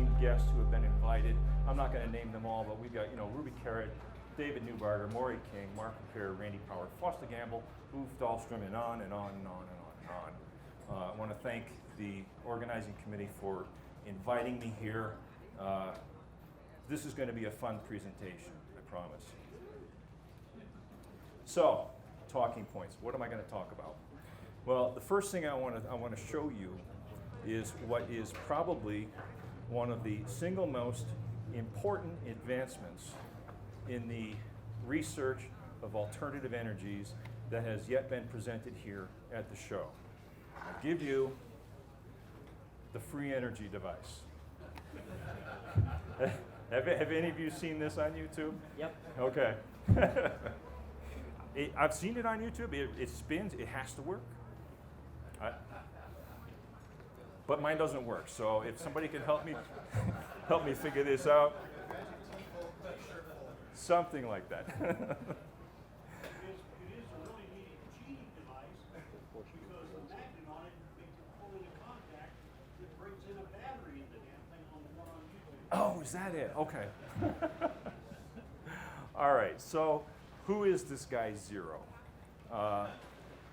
esteemed guests who have been invited. I'm not going to name them all, but we've got, Ruby Carrot, David Newbarger, Maury King, Mark Compare, Randy Power, Foster Gamble, Uwe Dahlstrom, and on and on and on and on and on. I want to thank the organizing committee for inviting me here. This is going to be a fun presentation, I promise. So, talking points. What am I going to talk about? Well, the first thing I want to show you is what is probably one of the single most important advancements in the research of alternative energies that has yet been presented here at the show. I'll give you the free energy device. Have any of you seen this on YouTube? Yep. Okay. I've seen it on YouTube. It spins. It has to work. But mine doesn't work. So if somebody can help me figure this out, something like that. It is a really neat cheating device because the magnet on it makes it pull into contact. It brings in a battery in the damn thing on the one on YouTube. Oh, is that it? Okay. All right. So who is this guy Zero?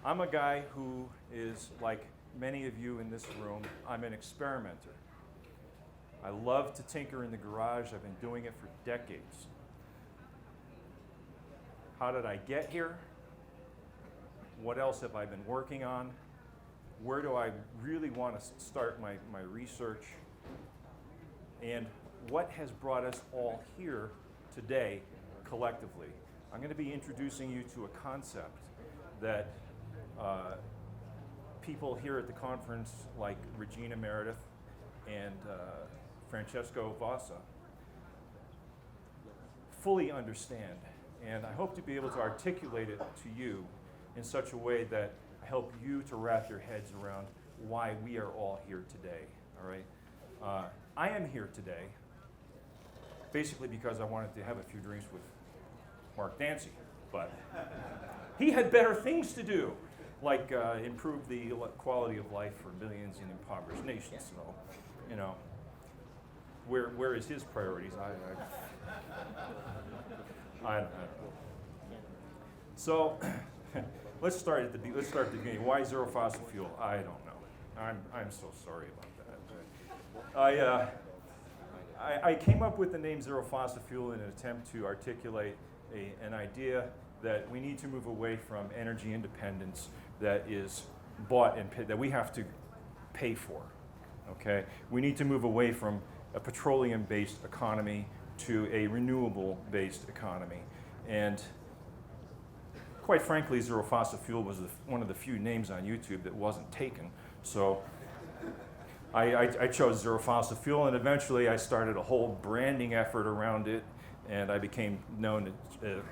I'm a guy who is, like many of you in this room, I'm an experimenter. I love to tinker in the garage. I've been doing it for decades. How did I get here? What else have I been working on? Where do I really want to start my research? And what has brought us all here today collectively? I'm going to be introducing you to a concept that people here at the conference like Regina Meredith and Francesco Vassa fully understand. And I hope to be able to articulate it to you in such a way that I help you to wrap your heads around why we are all here today, all right? I am here today basically because I wanted to have a few drinks with Mark Dancy, but he had better things to do, like improve the quality of life for millions in impoverished nations. So, where is his priorities? I don't know. So let's start at the beginning. Why zero fossil fuel? I don't know. I'm so sorry about that. I came up with the name zero fossil fuel in an attempt to articulate an idea that we need to move away from energy independence that is bought and paid, that we have to pay for. Okay, we need to move away from a petroleum-based economy to a renewable-based economy. And quite frankly, zero fossil fuel was one of the few names on YouTube that wasn't taken. So I chose zero fossil fuel, and eventually I started a whole branding effort around it, and I became known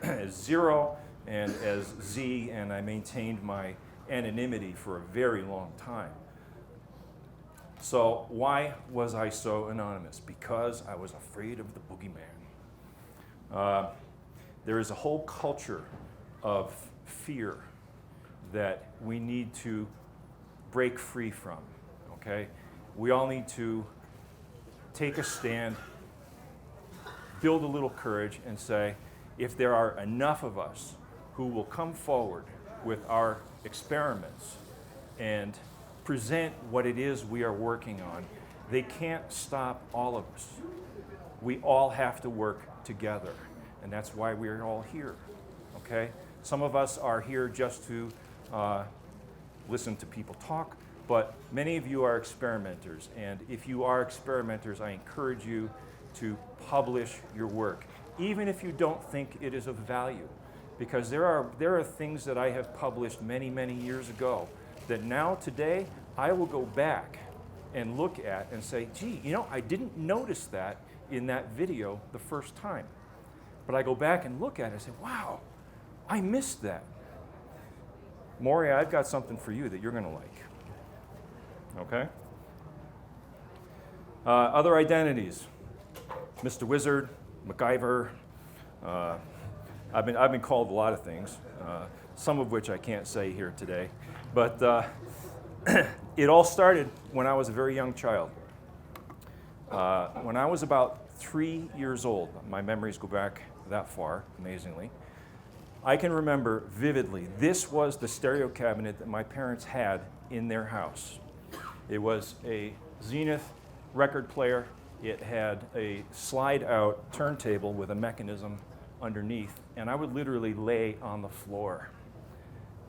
as Zero and as Z, and I maintained my anonymity for a very long time. So why was I so anonymous? Because I was afraid of the boogeyman. There is a whole culture of fear that we need to break free from, okay? We all need to take a stand, build a little courage, and say, if there are enough of us who will come forward with our experiments and present what it is we are working on, they can't stop all of us. We all have to work together, and that's why we're all here, okay? Some of us are here just to listen to people talk, but many of you are experimenters, and if you are experimenters, I encourage you to publish your work, even if you don't think it is of value, because there are things that I have published many, many years ago that now today I will go back and look at and say, gee, I didn't notice that in that video the first time. But I go back and look at it and say, wow, I missed that. Maury, I've got something for you that you're going to like. Okay? Other identities. Mr. Wizard, MacGyver. I've been called a lot of things, some of which I can't say here today. But it all started when I was a very young child. When I was about 3 years old, my memories go back that far, amazingly, I can remember vividly, this was the stereo cabinet that my parents had in their house. It was a Zenith record player. It had a slide-out turntable with a mechanism underneath, and I would literally lay on the floor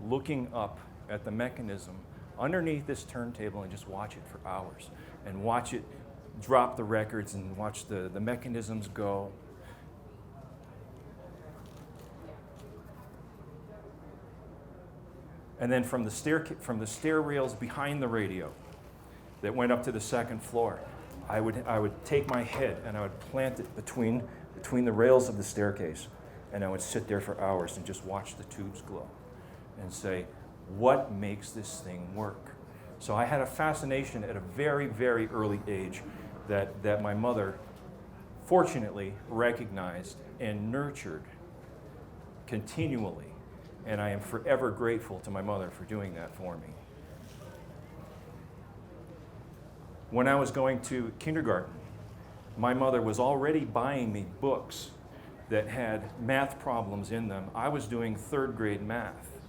looking up at the mechanism underneath this turntable and just watch it for hours and watch it drop the records and watch the mechanisms go. And then from the stair rails behind the radio that went up to the second floor, I would take my head and I would plant it between the rails of the staircase, and I would sit there for hours and just watch the tubes glow and say, what makes this thing work? So I had a fascination at a very, very early age that my mother fortunately recognized and nurtured continually. And I am forever grateful to my mother for doing that for me. When I was going to kindergarten, my mother was already buying me books that had math problems in them. I was doing 3rd grade math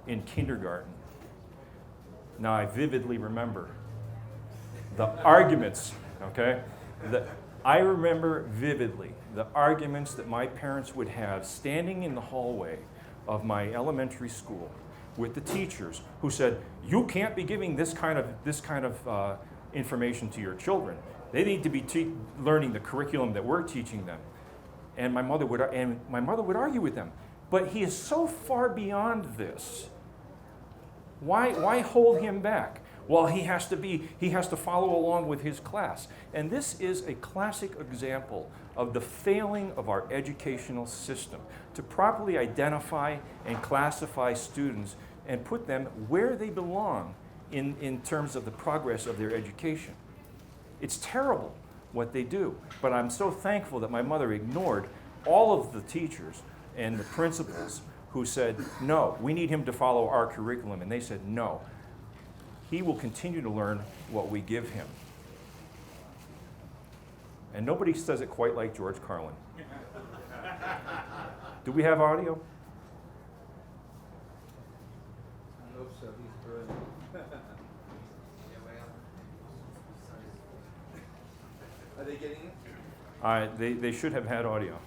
in kindergarten. Now I vividly remember the arguments, okay? I remember vividly the arguments that my parents would have standing in the hallway of my elementary school with the teachers who said, you can't be giving this kind of information to your children. They need to be learning the curriculum that we're teaching them. And my mother would argue with them. But he is so far beyond this. Why hold him back? Well, he has to follow along with his class. And this is a classic example of the failing of our educational system to properly identify and classify students and put them where they belong in terms of the progress of their education. It's terrible what they do, but I'm so thankful that my mother ignored all of the teachers and the principals who said, no, we need him to follow our curriculum, and they said, no, he will continue to learn what we give him. And nobody says it quite like George Carlin. Do we have audio? I hope so. He's brilliant. Are they getting it? They should have had audio.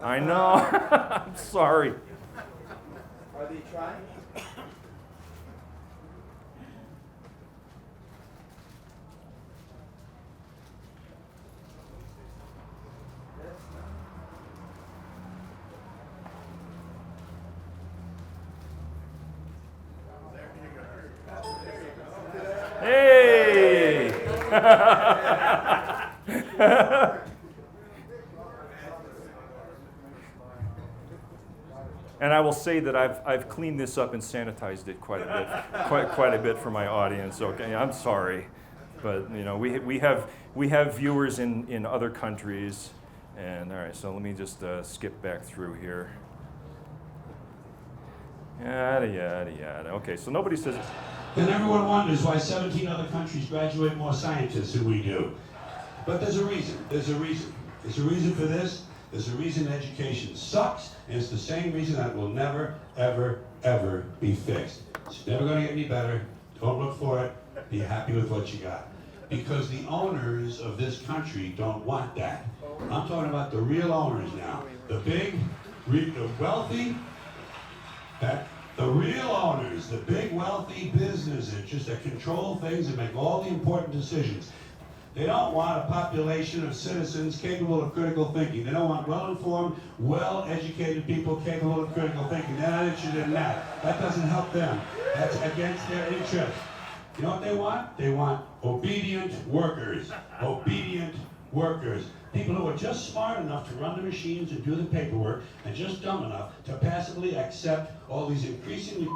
I know. I'm sorry. Are they trying? Hey! And I will say that I've cleaned this up and sanitized it quite a bit for my audience. Okay, I'm sorry, but you know we have viewers in other countries, and all right. So let me just skip back through here. Yada yada yada. Okay, so nobody says. Then everyone wonders why 17 other countries graduate more scientists than we do. But there's a reason. There's a reason. There's a reason for this. There's a reason education sucks, and it's the same reason that will never, ever, ever be fixed. It's never going to get any better. Don't look for it. Be happy with what you got. Because the owners of this country don't want that. I'm talking about the real owners now. The big, the wealthy, the real owners, the big wealthy business interests that control things and make all the important decisions. They don't want a population of citizens capable of critical thinking. They don't want well-informed, well-educated people capable of critical thinking. They're not interested in that. That doesn't help them. That's against their interest. You know what they want? They want obedient workers. Obedient workers. People who are just smart enough to run the machines and do the paperwork, and just dumb enough to passively accept all these increasingly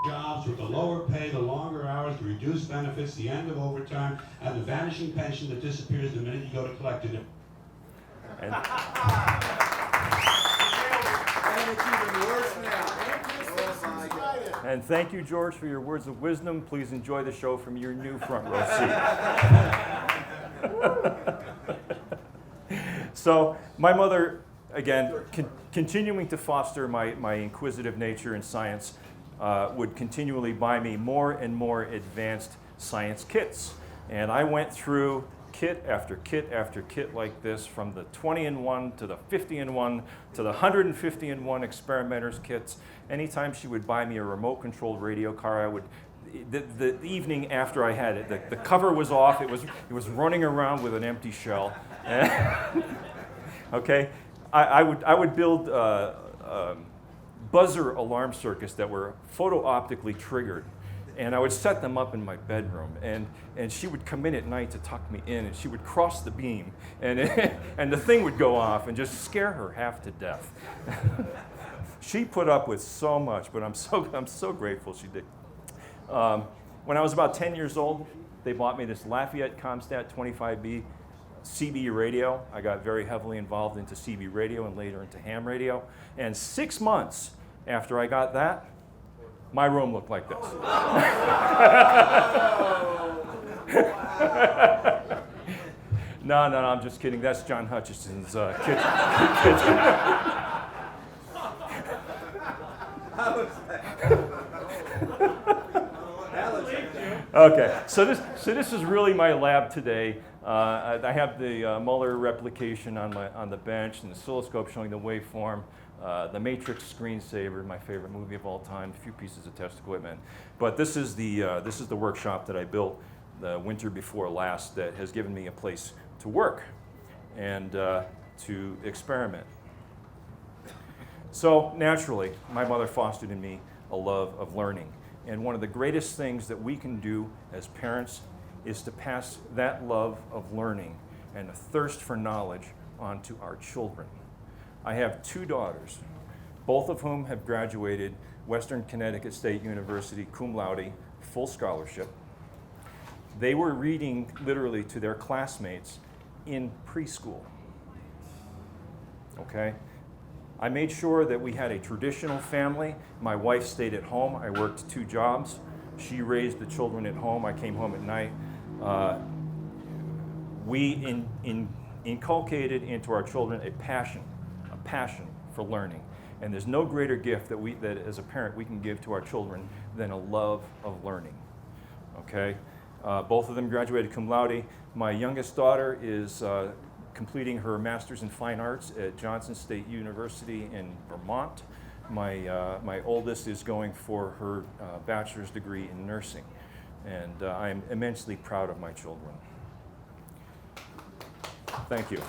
jobs with the lower pay, the longer hours, the reduced benefits, the end of overtime, and the vanishing pension that disappears the minute you go to collect it. And it's even worse now. Oh my God. And thank you, George, for your words of wisdom. Please enjoy the show from your new front row seat. So my mother, again, continuing to foster my inquisitive nature in science, would continually buy me more and more advanced science kits. And I went through kit after kit after kit like this, from the 20-in-1 to the 50-in-1 to the 150-in-1 experimenters kits. Anytime she would buy me a remote-controlled radio car, I would, the evening after I had it, the cover was off, it was running around with an empty shell. Okay, I would build buzzer alarm circuits that were photo-optically triggered. And I would set them up in my bedroom, and she would come in at night to tuck me in, and she would cross the beam, and and the thing would go off and just scare her half to death. She put up with so much, but I'm so grateful she did. When I was about 10 years old, they bought me this Lafayette Comstat 25B CB radio. I got very heavily involved into CB radio and later into ham radio. And 6 months after I got that, my room looked like this. No, I'm just kidding. That's John Hutchison's kitchen. Okay, so this is really my lab today. I have the Muller replication on the bench, and the oscilloscope showing the waveform. The Matrix screensaver, my favorite movie of all time, a few pieces of test equipment. But this is the workshop that I built the winter before last that has given me a place to work and to experiment. So naturally, my mother fostered in me a love of learning. And one of the greatest things that we can do as parents is to pass that love of learning and a thirst for knowledge onto our children. I have 2 daughters, both of whom have graduated Western Connecticut State University cum laude, full scholarship. They were reading literally to their classmates in preschool. Okay? I made sure that we had a traditional family. My wife stayed at home. I worked 2 jobs. She raised the children at home. I came home at night. We inculcated into our children a passion for learning. And there's no greater gift that as a parent we can give to our children than a love of learning. Okay? Both of them graduated cum laude. My youngest daughter is completing her master's in fine arts at Johnson State University in Vermont. My oldest is going for her bachelor's degree in nursing. And I'm immensely proud of my children. Thank you.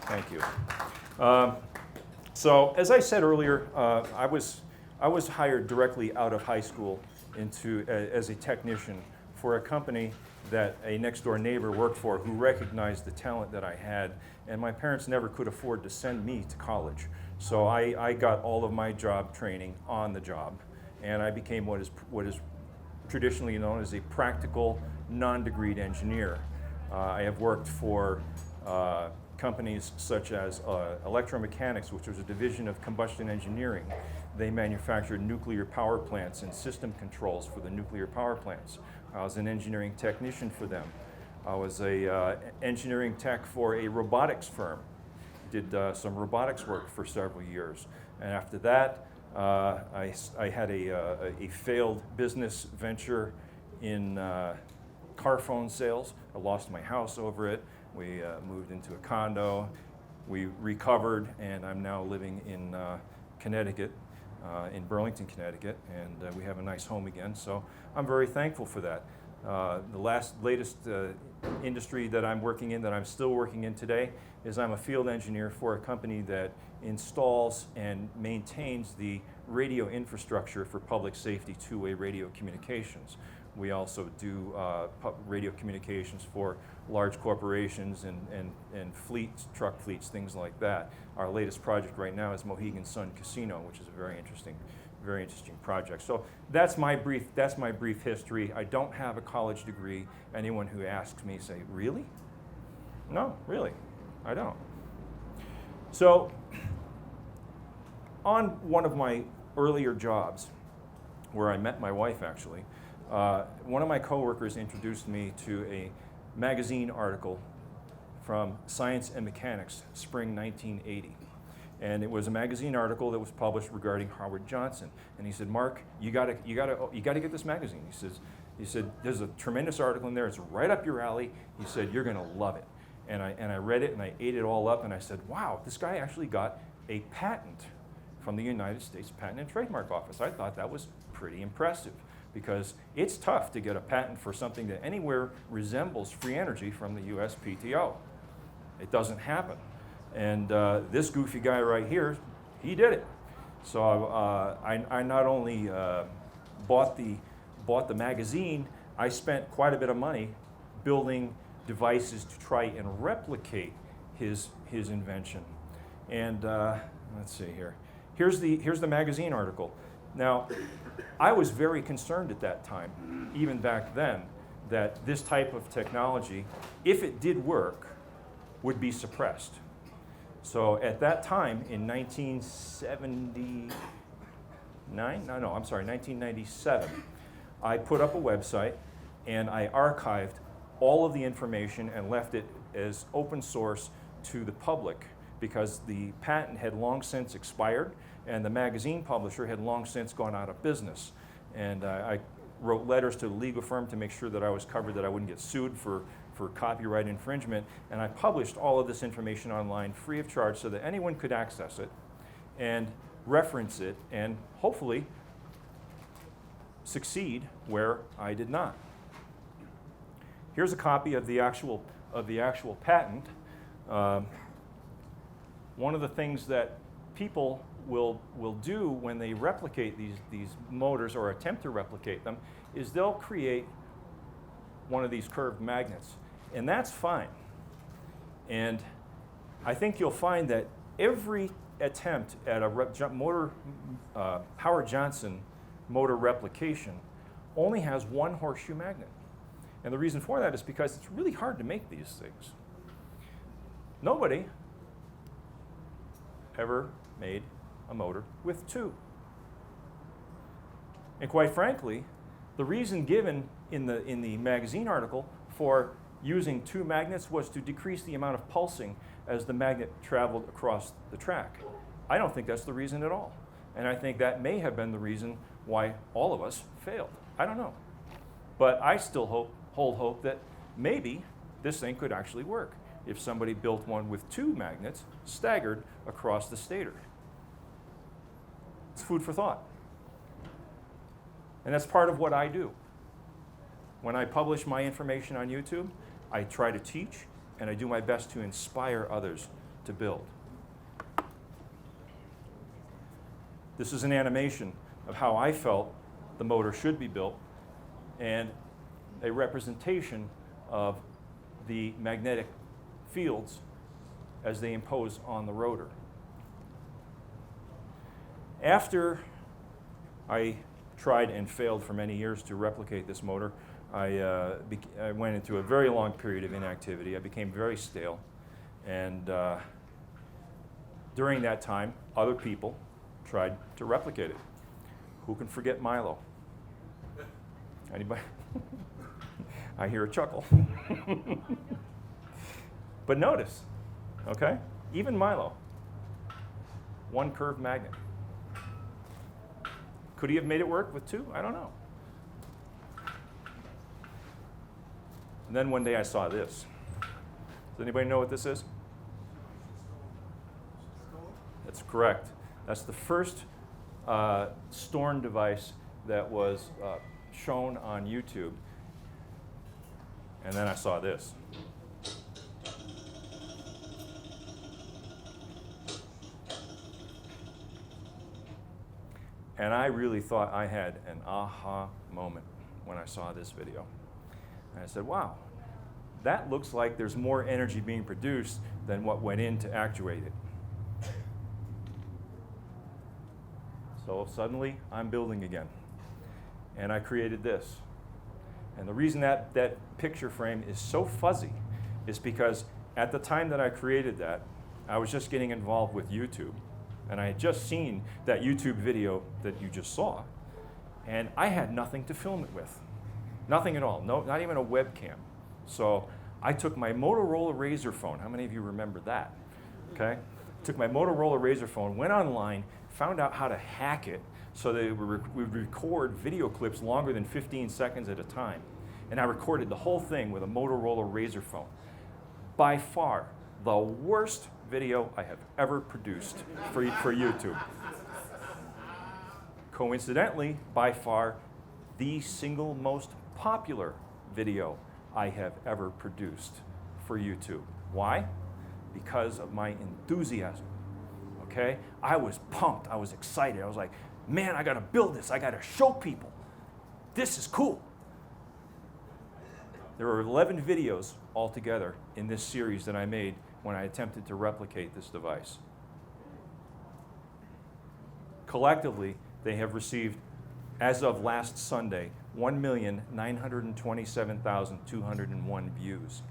Thank you. So as I said earlier, I was hired directly out of high school as a technician for a company that a next door neighbor worked for who recognized the talent that I had, and my parents never could afford to send me to college. So I got all of my job training on the job, and I became what is traditionally known as a practical non-degreed engineer. I have worked for companies such as Electro-Mechanics, which was a division of combustion engineering. They manufactured nuclear power plants and system controls for the nuclear power plants. I was an engineering technician for them. I was a engineering tech for a robotics firm. Did some robotics work for several years. And after that, I had a failed business venture in car phone sales. I lost my house over it. We moved into a condo. We recovered, and I'm now living in Connecticut, in Burlington, Connecticut, and we have a nice home again. So I'm very thankful for that. The latest industry that I'm working in, that I'm still working in today, is I'm a field engineer for a company that installs and maintains the radio infrastructure for public safety two-way radio communications. We also do radio communications for large corporations and fleets, truck fleets, things like that. Our latest project right now is Mohegan Sun Casino, which is a very interesting project. So that's my brief history. I don't have a college degree. Anyone who asks me say, really? No, really, I don't. So on one of my earlier jobs, where I met my wife actually, one of my coworkers introduced me to a magazine article from Science and Mechanics, spring 1980. And it was a magazine article that was published regarding Howard Johnson. And he said, Mark, you gotta get this magazine. He said, there's a tremendous article in there. It's right up your alley. He said, you're gonna love it. And I read it and I ate it all up and I said, wow, this guy actually got a patent from the United States Patent and Trademark Office. I thought that was pretty impressive because it's tough to get a patent for something that anywhere resembles free energy from the USPTO. It doesn't happen. And this goofy guy right here, he did it. So I not only bought the magazine, I spent quite a bit of money building devices to try and replicate his invention. And let's see here. Here's the magazine article. Now, I was very concerned at that time, even back then, that this type of technology, if it did work, would be suppressed. So at that time, in 1997, I put up a website and I archived all of the information and left it as open source to the public because the patent had long since expired and the magazine publisher had long since gone out of business. And I wrote letters to the legal firm to make sure that I was covered, that I wouldn't get sued for copyright infringement, and I published all of this information online free of charge so that anyone could access it and reference it and hopefully succeed where I did not. Here's a copy of the actual patent. One of the things that people will do when they replicate these motors or attempt to replicate them is they'll create one of these curved magnets. And that's fine. And I think you'll find that every attempt at a Howard Johnson motor replication only has one horseshoe magnet. And the reason for that is because it's really hard to make these things. Nobody ever made a motor with two. And quite frankly, the reason given in the magazine article for using two magnets was to decrease the amount of pulsing as the magnet traveled across the track. I don't think that's the reason at all. And I think that may have been the reason why all of us failed. I don't know. But I still hold hope that maybe this thing could actually work if somebody built one with two magnets staggered across the stator. It's food for thought. And that's part of what I do. When I publish my information on YouTube, I try to teach, and I do my best to inspire others to build. This is an animation of how I felt the motor should be built, and a representation of the magnetic fields as they impose on the rotor. After I tried and failed for many years to replicate this motor, I went into a very long period of inactivity. I became very stale. And during that time, other people tried to replicate it. Who can forget Milo? Anybody? I hear a chuckle. But notice, okay? Even Milo, one curved magnet. Could he have made it work with two? I don't know. And then one day I saw this. Does anybody know what this is? That's correct. That's the first Storn device that was shown on YouTube. And then I saw this. And I really thought I had an aha moment when I saw this video. And I said, wow, that looks like there's more energy being produced than what went in to actuate it. So suddenly, I'm building again. And I created this. And the reason that picture frame is so fuzzy is because at the time that I created that, I was just getting involved with YouTube. And I had just seen that YouTube video that you just saw. And I had nothing to film it with. Nothing at all, no, not even a webcam. So I took my Motorola Razr phone. How many of you remember that? Okay? Took my Motorola Razr phone, went online, found out how to hack it so that it would record video clips longer than 15 seconds at a time. And I recorded the whole thing with a Motorola Razr phone. By far, the worst video I have ever produced for YouTube. Coincidentally, by far, the single most popular video I have ever produced for YouTube. Why? Because of my enthusiasm, okay? I was pumped, I was excited. I was like, man, I gotta build this, I gotta show people. This is cool. There are 11 videos altogether in this series that I made when I attempted to replicate this device. Collectively, they have received, as of last Sunday, 1,927,201 views.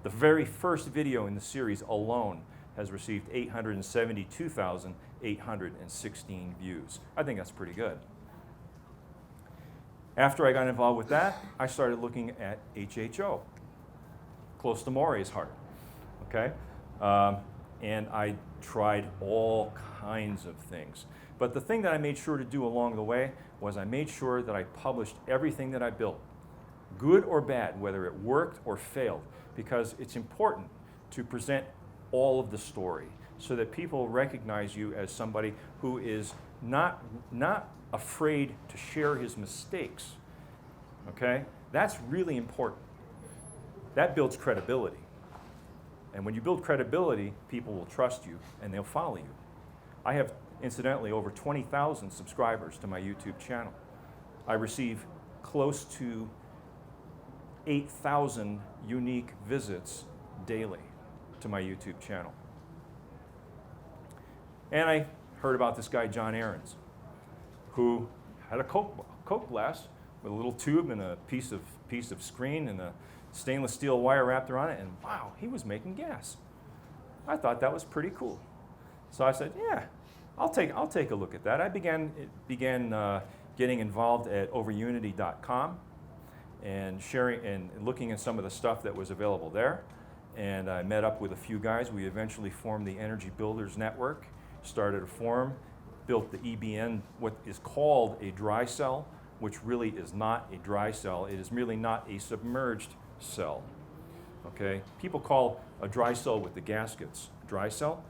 The very first video in the series alone has received 872,816 views. I think that's pretty good. After I got involved with that, I started looking at HHO, close to Maury's heart, okay? And I tried all kinds of things. But the thing that I made sure to do along the way was I made sure that I published everything that I built, good or bad, whether it worked or failed, because it's important to present all of the story so that people recognize you as somebody who is not afraid to share his mistakes, okay? That's really important. That builds credibility. And when you build credibility, people will trust you and they'll follow you. I have, incidentally, over 20,000 subscribers to my YouTube channel. I receive close to 8,000 unique visits daily to my YouTube channel. And I heard about this guy, John Aarons, who had a Coke glass with a little tube and a piece of screen and a stainless steel wire wrapped around it, and wow, he was making gas. I thought that was pretty cool. So I said, yeah, I'll take a look at that. I began getting involved at overunity.com and sharing and looking at some of the stuff that was available there. And I met up with a few guys. We eventually formed the Energy Builders Network, started a forum, built the EBN, what is called a dry cell, which really is not a dry cell. It is really not a submerged cell. Okay? People call a dry cell with the gaskets dry cell.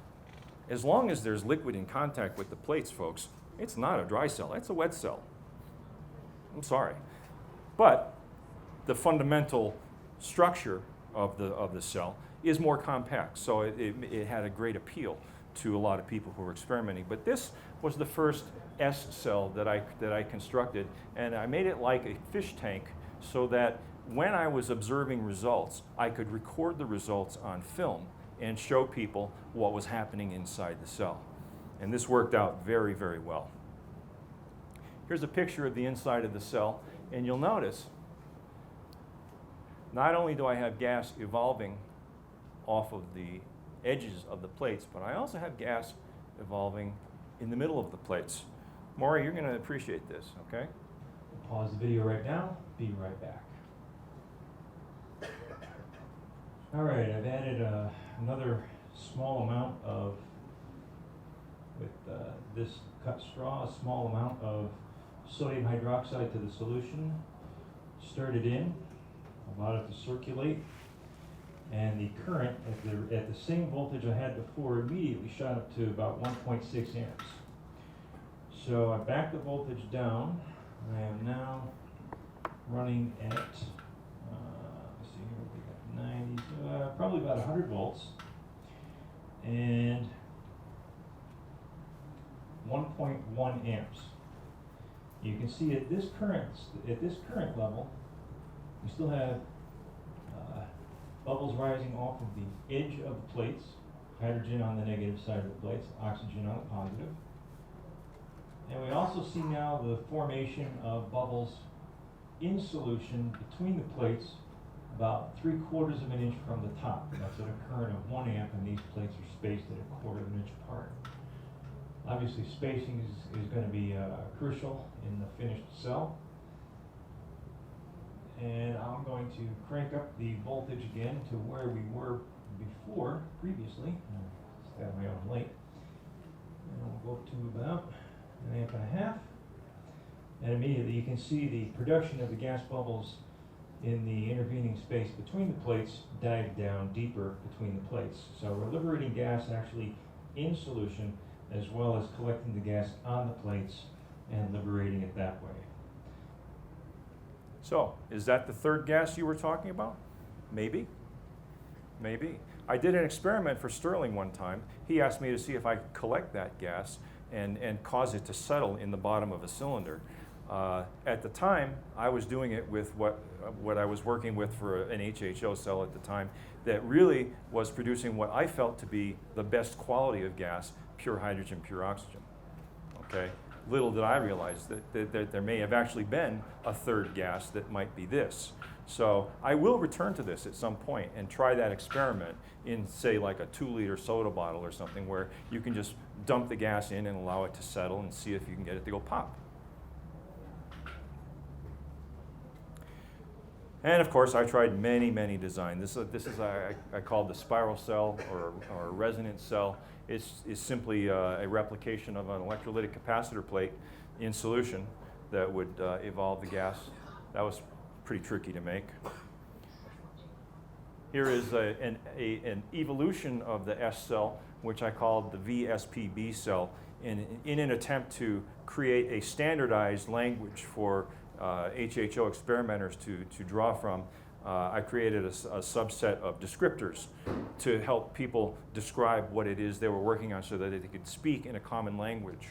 As long as there's liquid in contact with the plates, folks, it's not a dry cell. It's a wet cell. I'm sorry. But the fundamental structure of the cell is more compact, so it had a great appeal to a lot of people who were experimenting. But this was the first S cell that I constructed, and I made it like a fish tank so that when I was observing results, I could record the results on film and show people what was happening inside the cell. And this worked out very, very well. Here's a picture of the inside of the cell, and you'll notice not only do I have gas evolving off of the edges of the plates, but I also have gas evolving in the middle of the plates. Maury, you're going to appreciate this, okay? Pause the video right now, be right back. All right, I've added another small amount of, with this cut straw, a small amount of sodium hydroxide to the solution, stirred it in, allowed it to circulate, and the current at the same voltage I had before immediately shot up to about 1.6 amps. So I backed the voltage down. I am now running at, let's see here, we got 90, probably about 100 volts, and 1.1 amps. You can see at this current level, we still have bubbles rising off of the edge of the plates, hydrogen on the negative side of the plates, oxygen on the positive. And we also see now the formation of bubbles in solution between the plates about 3/4 of an inch from the top. That's at a current of 1 amp, and these plates are spaced at 1/4 of an inch apart. Obviously, spacing is going to be crucial in the finished cell. And I'm going to crank up the voltage again to where we were previously. Stay on my own late. And we'll go to about 1.5 amps. And immediately you can see the production of the gas bubbles in the intervening space between the plates dive down deeper between the plates. So we're liberating gas actually in solution, as well as collecting the gas on the plates and liberating it that way. So, is that the third gas you were talking about? Maybe. Maybe. I did an experiment for Sterling one time. He asked me to see if I could collect that gas and cause it to settle in the bottom of a cylinder. At the time, I was doing it with what I was working with for an HHO cell at the time that really was producing what I felt to be the best quality of gas, pure hydrogen, pure oxygen. Okay? Little did I realize that there may have actually been a third gas that might be this. So I will return to this at some point and try that experiment in, say, like a 2-liter soda bottle or something where you can just dump the gas in and allow it to settle and see if you can get it to go pop. And of course, I tried many, many designs. This is I call the spiral cell or a resonance cell. It's simply a replication of an electrolytic capacitor plate in solution that would evolve the gas. That was pretty tricky to make. Here is an evolution of the S cell, which I called the VSPB cell, in an attempt to create a standardized language for HHO experimenters to draw from. I created a subset of descriptors to help people describe what it is they were working on so that they could speak in a common language.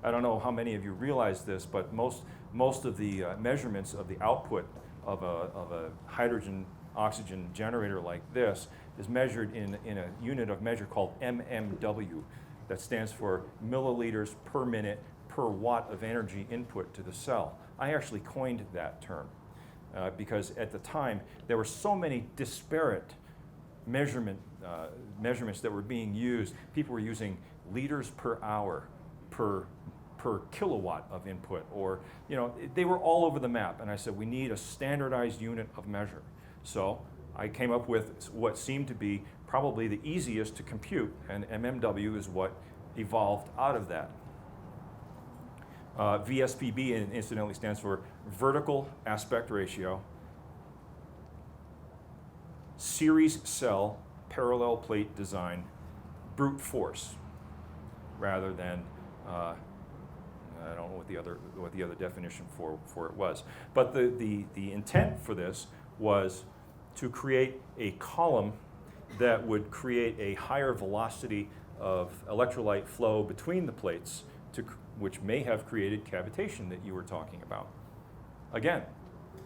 I don't know how many of you realize this, but most of the measurements of the output of a hydrogen-oxygen generator like this is measured in a unit of measure called mmW. That stands for milliliters per minute per watt of energy input to the cell. I actually coined that term because at the time there were so many disparate measurements that were being used. People were using liters per hour per kilowatt of input, or they were all over the map. And I said we need a standardized unit of measure. So I came up with what seemed to be probably the easiest to compute, and mmW is what evolved out of that. VSPB incidentally stands for vertical aspect ratio, series cell parallel plate design, brute force, rather than I don't know what the other definition for it was. But the intent for this was to create a column that would create a higher velocity of electrolyte flow between the plates, which may have created cavitation that you were talking about. Again,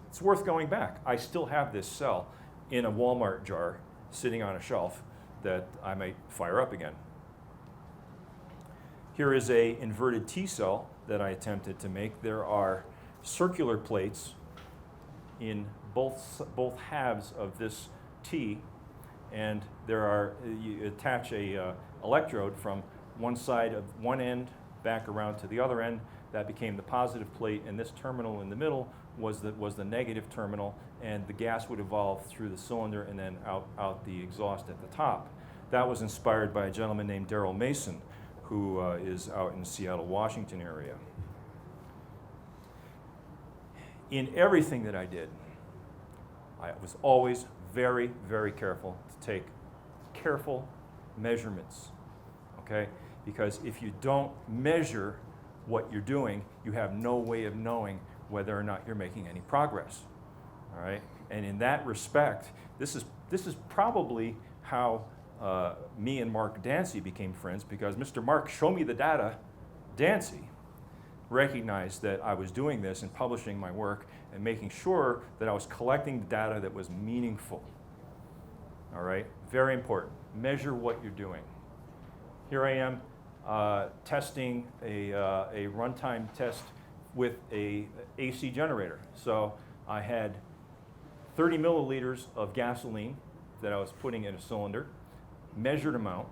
it's worth going back. I still have this cell in a Walmart jar sitting on a shelf that I might fire up again. Here is an inverted T cell that I attempted to make. There are circular plates in both halves of this T, and you attach a electrode from one side of one end back around to the other end. That became the positive plate, and this terminal in the middle was the negative terminal, and the gas would evolve through the cylinder and then out the exhaust at the top. That was inspired by a gentleman named Daryl Mason, who is out in the Seattle, Washington area. In everything that I did, I was always very, very careful to take careful measurements, okay? Because if you don't measure what you're doing, you have no way of knowing whether or not you're making any progress, all right? And in that respect, this is probably how me and Mark Dancy became friends, because Mr. Mark, show me the data, Dancy recognized that I was doing this and publishing my work and making sure that I was collecting data that was meaningful, all right? Very important. Measure what you're doing. Here I am testing a runtime test with a AC generator. So I had 30 milliliters of gasoline that I was putting in a cylinder, measured amount.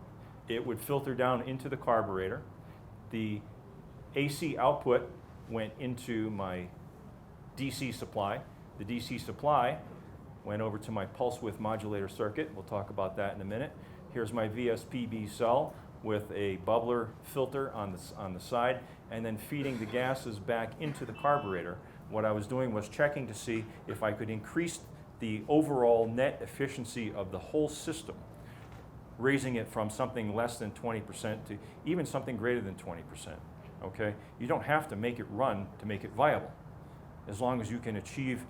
It would filter down into the carburetor. The AC output went into my DC supply. The DC supply went over to my pulse width modulator circuit. We'll talk about that in a minute. Here's my VSPB cell with a bubbler filter on the side, and then feeding the gases back into the carburetor. What I was doing was checking to see if I could increase the overall net efficiency of the whole system, raising it from something less than 20% to even something greater than 20%, okay? You don't have to make it run to make it viable, as long as you can achieve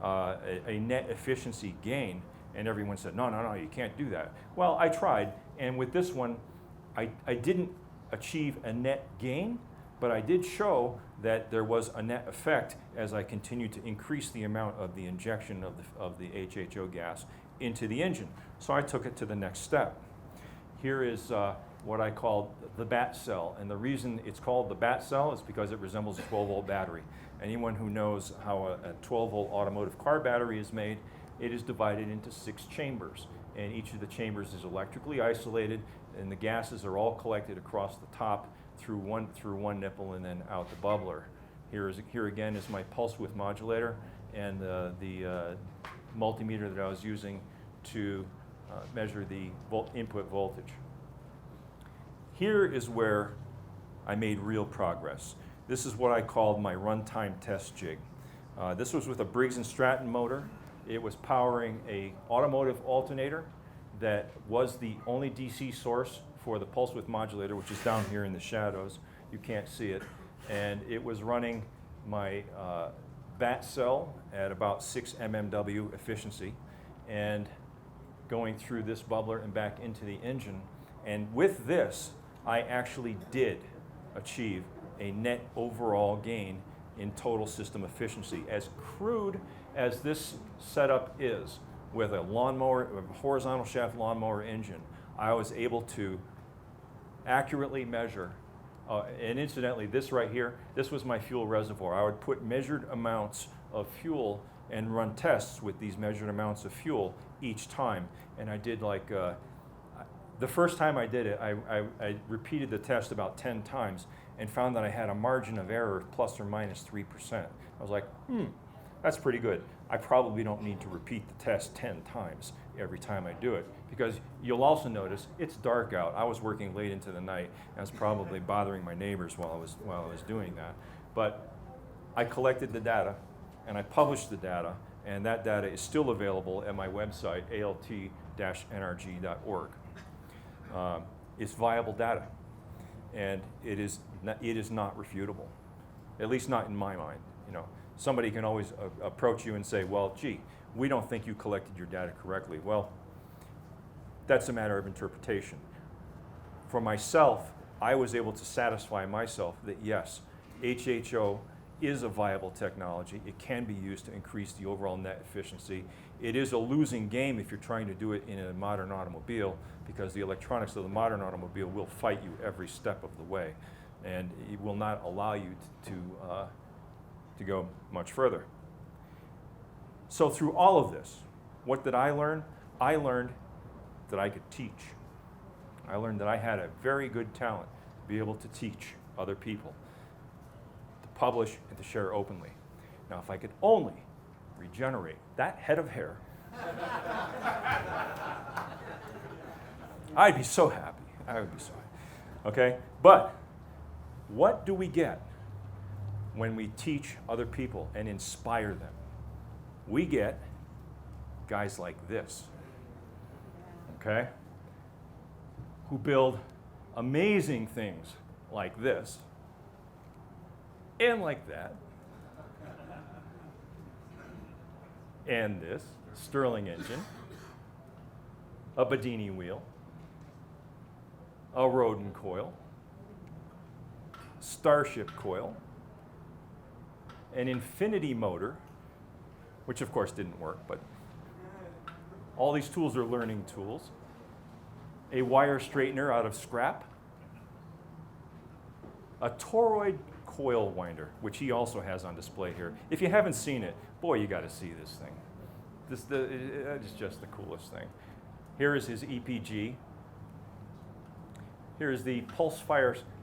a net efficiency gain. And everyone said, no, you can't do that. Well, I tried, and with this one, I didn't achieve a net gain, but I did show that there was a net effect as I continued to increase the amount of the injection of the HHO gas into the engine. So I took it to the next step. Here is what I call the bat cell, and the reason it's called the bat cell is because it resembles a 12-volt battery. Anyone who knows how a 12-volt automotive car battery is made, it is divided into 6 chambers, and each of the chambers is electrically isolated, and the gases are all collected across the top through one nipple and then out the bubbler. Here again is my pulse width modulator and the multimeter that I was using to measure the input voltage. Here is where I made real progress. This is what I called my runtime test jig. This was with a Briggs & Stratton motor. It was powering a automotive alternator that was the only DC source for the pulse width modulator, which is down here in the shadows. You can't see it. And it was running my bat cell at about 6 mmW efficiency and going through this bubbler and back into the engine. And with this, I actually did achieve a net overall gain in total system efficiency. As crude as this setup is, with a lawnmower, a horizontal shaft lawnmower engine, I was able to accurately measure, and incidentally, this right here, this was my fuel reservoir. I would put measured amounts of fuel and run tests with these measured amounts of fuel each time. And I did like, the first time I did it, I repeated the test about 10 times and found that I had a margin of error of plus or minus 3%. I was like, that's pretty good. I probably don't need to repeat the test 10 times every time I do it, because you'll also notice it's dark out. I was working late into the night, and I was probably bothering my neighbors while I was doing that. But I collected the data, and I published the data, and that data is still available at my website, alt-nrg.org. It's viable data, and it is not refutable, at least not in my mind. You know, somebody can always approach you and say, well, gee, we don't think you collected your data correctly. Well, that's a matter of interpretation. For myself, I was able to satisfy myself that yes, HHO is a viable technology. It can be used to increase the overall net efficiency. It is a losing game if you're trying to do it in a modern automobile, because the electronics of the modern automobile will fight you every step of the way, and it will not allow you to go much further. So through all of this, what did I learn? I learned that I could teach. I learned that I had a very good talent to be able to teach other people, to publish and to share openly. Now, if I could only regenerate that head of hair, I'd be so happy. I would be so happy. Okay? But what do we get when we teach other people and inspire them? We get guys like this, okay, who build amazing things like this and like that and this Stirling engine, a Bedini wheel, a Rodin coil, Starship coil, an infinity motor, which of course didn't work, but all these tools are learning tools, a wire straightener out of scrap, a toroid coil winder, which he also has on display here. If you haven't seen it, boy, you got to see this thing. It is just the coolest thing. Here is his EPG. Here is the pulse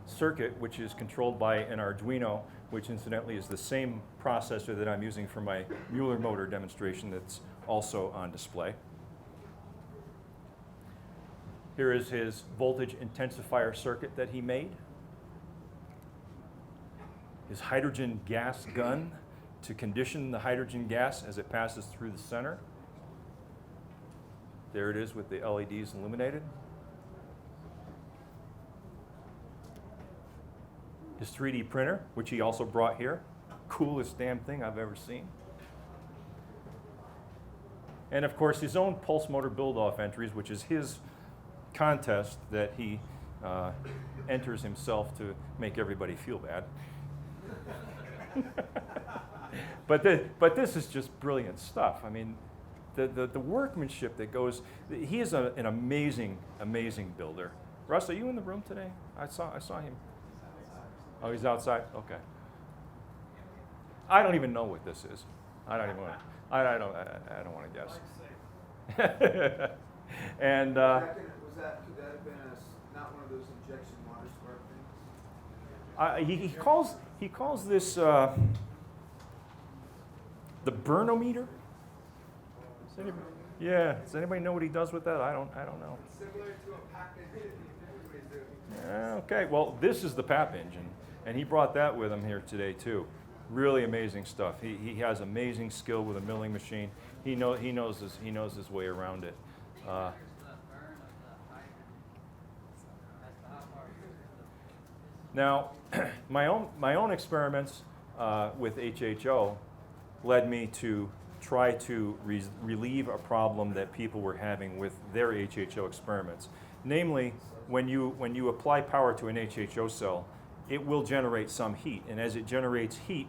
circuit, which is controlled by an Arduino, which incidentally is the same processor that I'm using for my Mueller motor demonstration that's also on display. Here is his voltage intensifier circuit that he made. His hydrogen gas gun to condition the hydrogen gas as it passes through the center. There it is with the LEDs illuminated. His 3D printer, which he also brought here. Coolest damn thing I've ever seen. And of course, his own pulse motor build-off entries, which is his contest that he enters himself to make everybody feel bad. But this is just brilliant stuff. I mean, the workmanship that goes, he is an amazing, amazing builder. Russ, are you in the room today? I saw him. Oh, he's outside? Okay. I don't even know what this is. I don't even want to, I don't want to guess. And Could that have been not one of those injection water spark things? he calls this the burnometer. Does anybody know what he does with that? I don't know. Similar to a pack engine. Everybody's doing. Okay, well, this is the PAP engine, and he brought that with him here today too. Really amazing stuff. He has amazing skill with a milling machine. He knows his way around it. Now, my own experiments with HHO led me to try to relieve a problem that people were having with their HHO experiments. Namely, when you apply power to an HHO cell, it will generate some heat, and as it generates heat,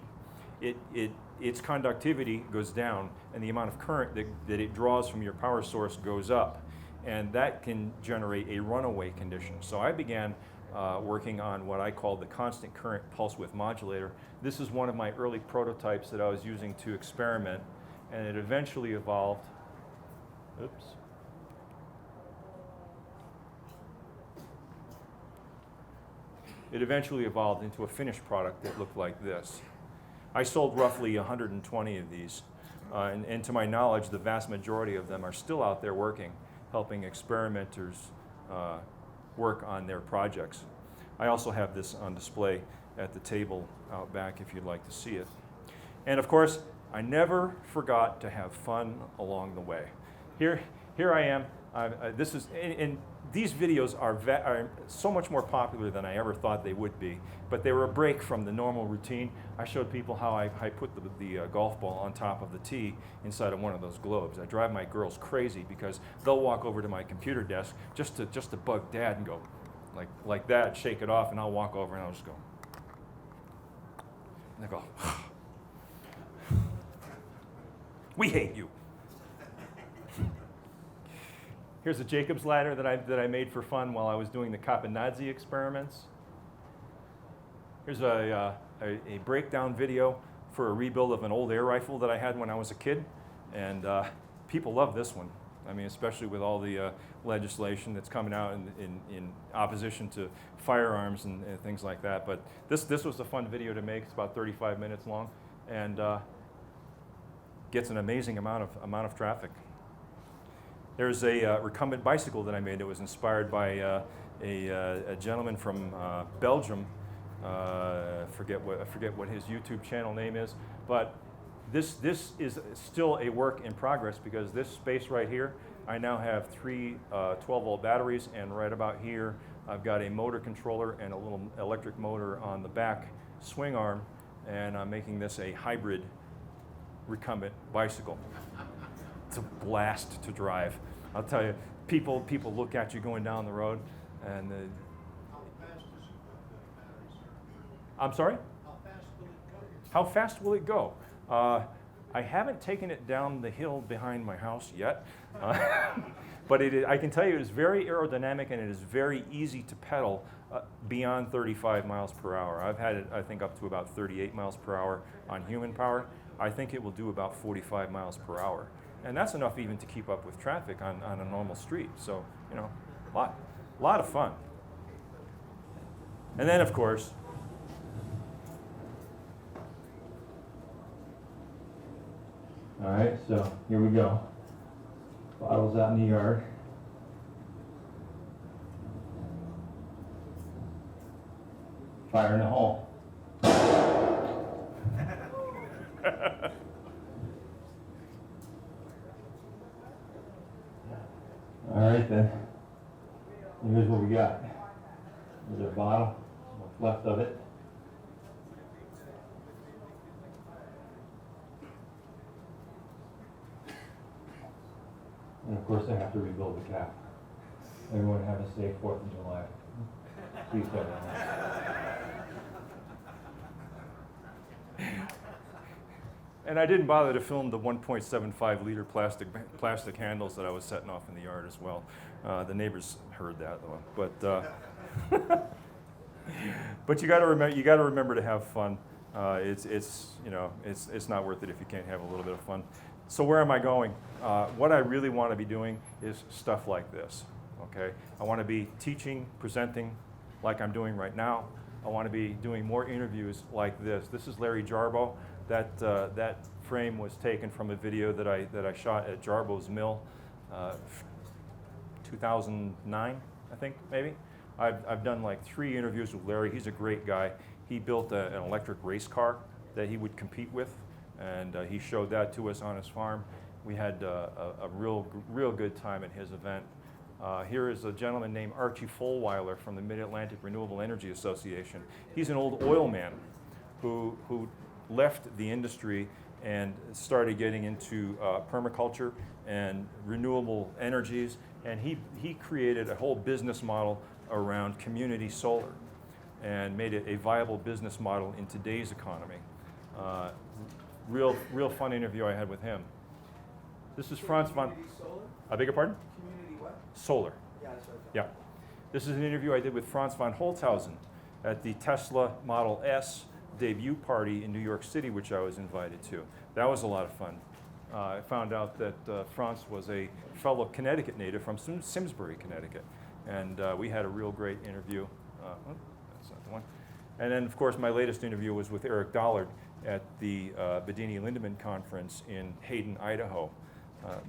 its conductivity goes down, and the amount of current that it draws from your power source goes up, and that can generate a runaway condition. So I began working on what I called the constant current pulse width modulator. This is one of my early prototypes that I was using to experiment, and it eventually evolved. Oops. It eventually evolved into a finished product that looked like this. I sold roughly 120 of these, and to my knowledge, the vast majority of them are still out there working, helping experimenters work on their projects. I also have this on display at the table out back if you'd like to see it. And of course, I never forgot to have fun along the way. Here I am. And these videos are so much more popular than I ever thought they would be, but they were a break from the normal routine. I showed people how I put the golf ball on top of the tee inside of one of those globes. I drive my girls crazy because they'll walk over to my computer desk just to bug Dad and go like that, shake it off, and I'll walk over and I'll just go. And they go, we hate you. Here's a Jacob's ladder that I made for fun while I was doing the Kapinadze experiments. Here's a breakdown video for a rebuild of an old air rifle that I had when I was a kid, and people love this one. I mean, especially with all the legislation that's coming out in opposition to firearms and things like that. But this was a fun video to make. It's about 35 minutes long, and gets an amazing amount of traffic. There's a recumbent bicycle that I made that was inspired by a gentleman from Belgium. I forget what his YouTube channel name is, but this is still a work in progress because this space right here, I now have three 12-volt batteries, and right about here, I've got a motor controller and a little electric motor on the back swing arm, and I'm making this a hybrid recumbent bicycle. It's a blast to drive. I'll tell you, people look at you going down the road, and I'm sorry? How fast will it go? I haven't taken it down the hill behind my house yet, but I can tell you it is very aerodynamic and it is very easy to pedal beyond 35 miles per hour. I've had it, I think, up to about 38 miles per hour on human power. I think it will do about 45 miles per hour. And that's enough even to keep up with traffic on a normal street. So, you know, a lot of fun. And then, of course, All right, so here we go. Bottles out in the yard. Fire in the hole. All right then. Here's what we got. There's a bottle, what's left of it. And of course I have to rebuild the cap. Everyone have a safe 4th of July. Please don't. and I didn't bother to film the 1.75 liter plastic handles that I was setting off in the yard as well. The neighbors heard that though, but you got to remember to have fun. It's not worth it if you can't have a little bit of fun. So where am I going? What I really want to be doing is stuff like this. Okay, I want to be teaching, presenting, like I'm doing right now. I want to be doing more interviews like this. This is Larry Jarboe. That frame was taken from a video that I shot at Jarboe's mill, 2009, I think maybe. I've done like 3 interviews with Larry. He's a great guy. He built an electric race car that he would compete with, and he showed that to us on his farm. We had a real good time at his event. Here is a gentleman named Archie Fulweiler from the Mid-Atlantic Renewable Energy Association. He's an old oil man who left the industry and started getting into permaculture and renewable energies, and he created a whole business model around community solar and made it a viable business model in today's economy. Real fun interview I had with him. This is Franz von... Community solar? I beg your pardon? Community what? Solar. Yeah, that's what I thought. Yeah. This is an interview I did with Franz von Holzhausen at the Tesla Model S debut party in New York City, which I was invited to. That was a lot of fun. I found out that Franz was a fellow Connecticut native from Simsbury, Connecticut. And we had a real great interview. That's not the one. And then, of course, my latest interview was with Eric Dollard at the Bedini-Lindemann conference in Hayden, Idaho.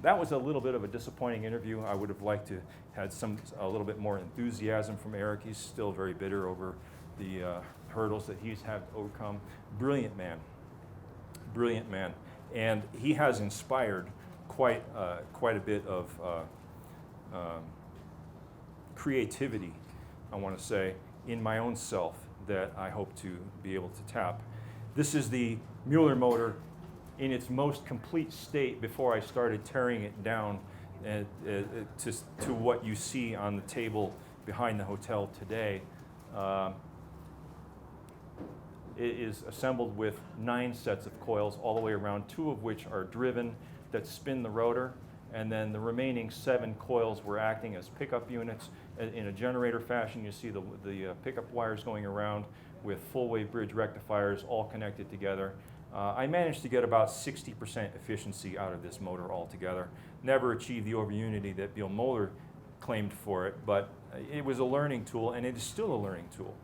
That was a little bit of a disappointing interview. I would have liked to had a little bit more enthusiasm from Eric. He's still very bitter over the hurdles that he's had to overcome. Brilliant man, and he has inspired quite a bit of creativity, I want to say, in my own self that I hope to be able to tap. This is the Mueller motor in its most complete state before I started tearing it down to what you see on the table behind the hotel today. It is assembled with 9 sets of coils all the way around, 2 of which are driven that spin the rotor, and then the remaining 7 coils were acting as pickup units in a generator fashion. You see the pickup wires going around with full wave bridge rectifiers all connected together. I managed to get about 60% efficiency out of this motor altogether. Never achieved the overunity that Bill Moeller claimed for it, but it was a learning tool, and it is still a learning tool.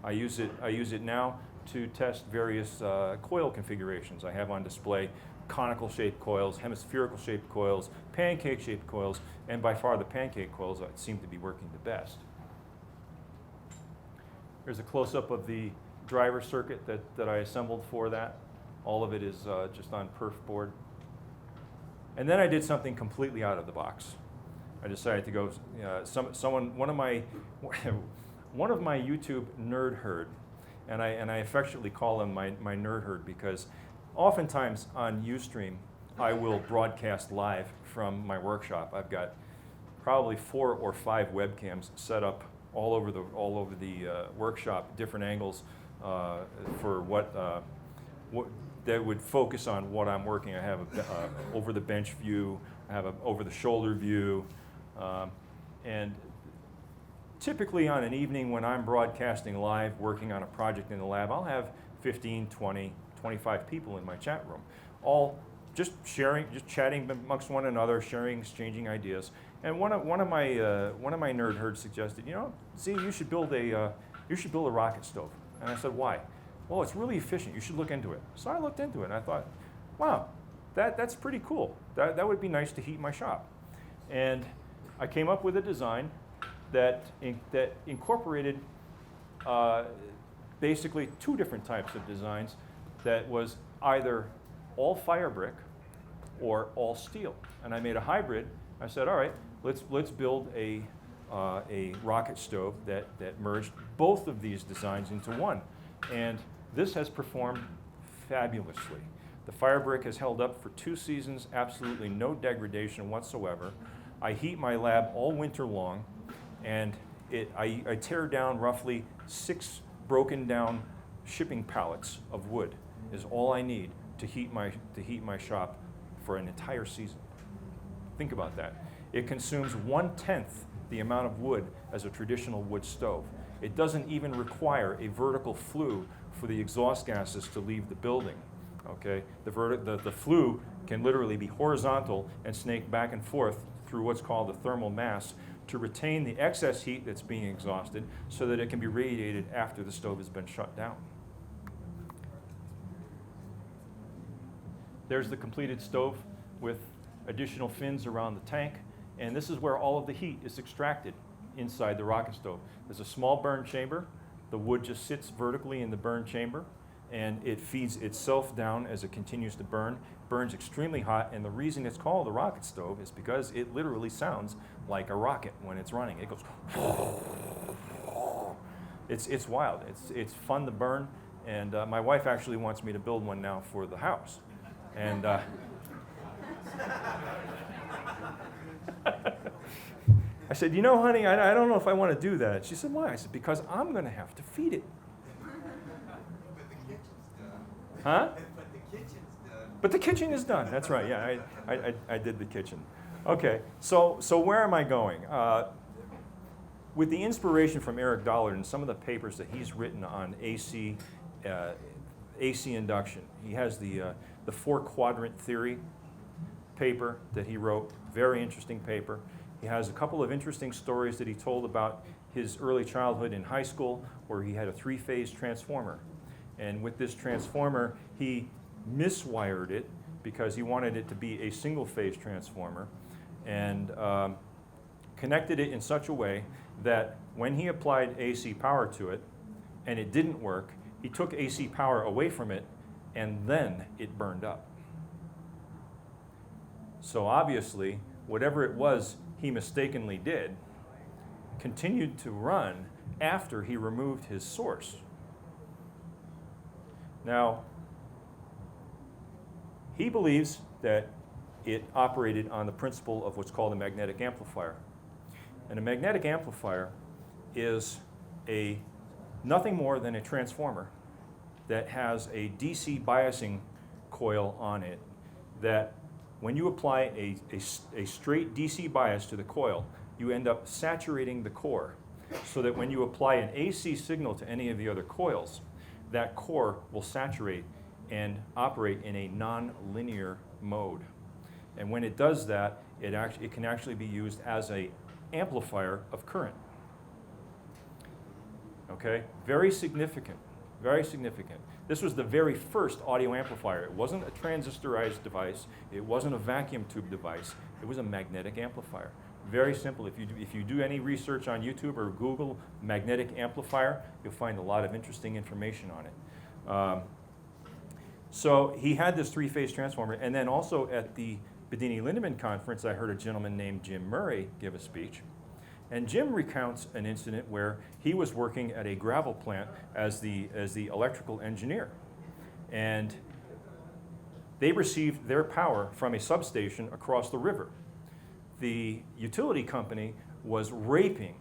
I use it now to test various coil configurations. I have on display conical shaped coils, hemispherical shaped coils, pancake shaped coils, and by far the pancake coils seem to be working the best. Here's a close-up of the driver circuit that I assembled for that. All of it is just on perf board. And then I did something completely out of the box. I decided to go, one of my YouTube nerd herd, and I affectionately call him my nerd herd because oftentimes on Ustream I will broadcast live from my workshop. I've got probably 4 or 5 webcams set up all over the workshop, different angles for what that would focus on what I'm working. I have a over the bench view, I have a over the shoulder view, and typically on an evening when I'm broadcasting live, working on a project in the lab, I'll have 15, 20, 25 people in my chat room, all just sharing, just chatting amongst one another, sharing, exchanging ideas. And one of my nerd herds suggested, Z, you should build a you should build a rocket stove. And I said, why? Well, it's really efficient. You should look into it. So I looked into it, and I thought, wow, that's pretty cool. That would be nice to heat my shop. And I came up with a design that incorporated basically two different types of designs that was either all fire brick or all steel. And I made a hybrid. I said, all right, let's build a rocket stove that merged both of these designs into one. And this has performed fabulously. The fire brick has held up for 2 seasons, absolutely no degradation whatsoever. I heat my lab all winter long, and I tear down roughly 6 broken down shipping pallets of wood is all I need to heat my shop for an entire season. Think about that. It consumes 1/10 the amount of wood as a traditional wood stove. It doesn't even require a vertical flue for the exhaust gases to leave the building. Okay, the flue can literally be horizontal and snake back and forth through what's called the thermal mass to retain the excess heat that's being exhausted so that it can be radiated after the stove has been shut down. There's the completed stove with additional fins around the tank, and this is where all of the heat is extracted inside the rocket stove. There's a small burn chamber. The wood just sits vertically in the burn chamber, and it feeds itself down as it continues to burn. Burns extremely hot, and the reason it's called a rocket stove is because it literally sounds like a rocket when it's running. It goes, it's wild. It's fun to burn, and my wife actually wants me to build one now for the house. And I said, you know, honey, I don't know if I want to do that. She said, why? I said, because I'm going to have to feed it. But the kitchen's done. Huh? But the kitchen's done. But the kitchen is done. That's right. Yeah, I did the kitchen. Okay, so where am I going? With the inspiration from Eric Dollard and some of the papers that he's written on AC induction, he has the 4-quadrant theory paper that he wrote. Very interesting paper. He has a couple of interesting stories that he told about his early childhood in high school where he had a 3-phase transformer. And with this transformer, he miswired it because he wanted it to be a single-phase transformer and connected it in such a way that when he applied AC power to it and it didn't work, he took AC power away from it and then it burned up. So obviously, whatever it was he mistakenly did continued to run after he removed his source. Now, he believes that it operated on the principle of what's called a magnetic amplifier. And a magnetic amplifier is nothing more than a transformer that has a DC biasing coil on it that when you apply a straight DC bias to the coil, you end up saturating the core so that when you apply an AC signal to any of the other coils, that core will saturate and operate in a non-linear mode. And when it does that, it can actually be used as an amplifier of current. Okay? Very significant. Very significant. This was the very first audio amplifier. It wasn't a transistorized device. It wasn't a vacuum tube device. It was a magnetic amplifier. Very simple. If you do any research on YouTube or Google magnetic amplifier, you'll find a lot of interesting information on it. So he had this 3-phase transformer, and then also at the Bedini-Lindemann conference, I heard a gentleman named Jim Murray give a speech. And Jim recounts an incident where he was working at a gravel plant as the electrical engineer. And they received their power from a substation across the river. The utility company was raping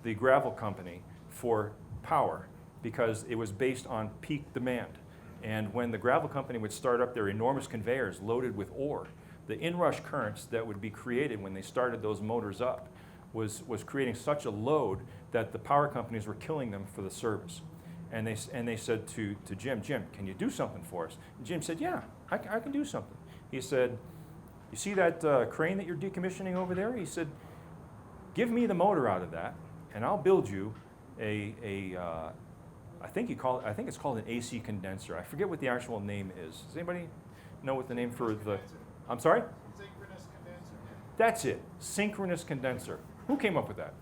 the gravel company for power because it was based on peak demand. And when the gravel company would start up their enormous conveyors loaded with ore, the inrush currents that would be created when they started those motors up was creating such a load that the power companies were killing them for the service. And they said to Jim, can you do something for us? And Jim said, yeah, I can do something. He said, you see that crane that you're decommissioning over there? He said, give me the motor out of that, and I'll build you I think it's called an AC condenser. I forget what the actual name is. Does anybody know what the name for the? I'm sorry? Synchronous condenser. That's it. Synchronous condenser. Who came up with that?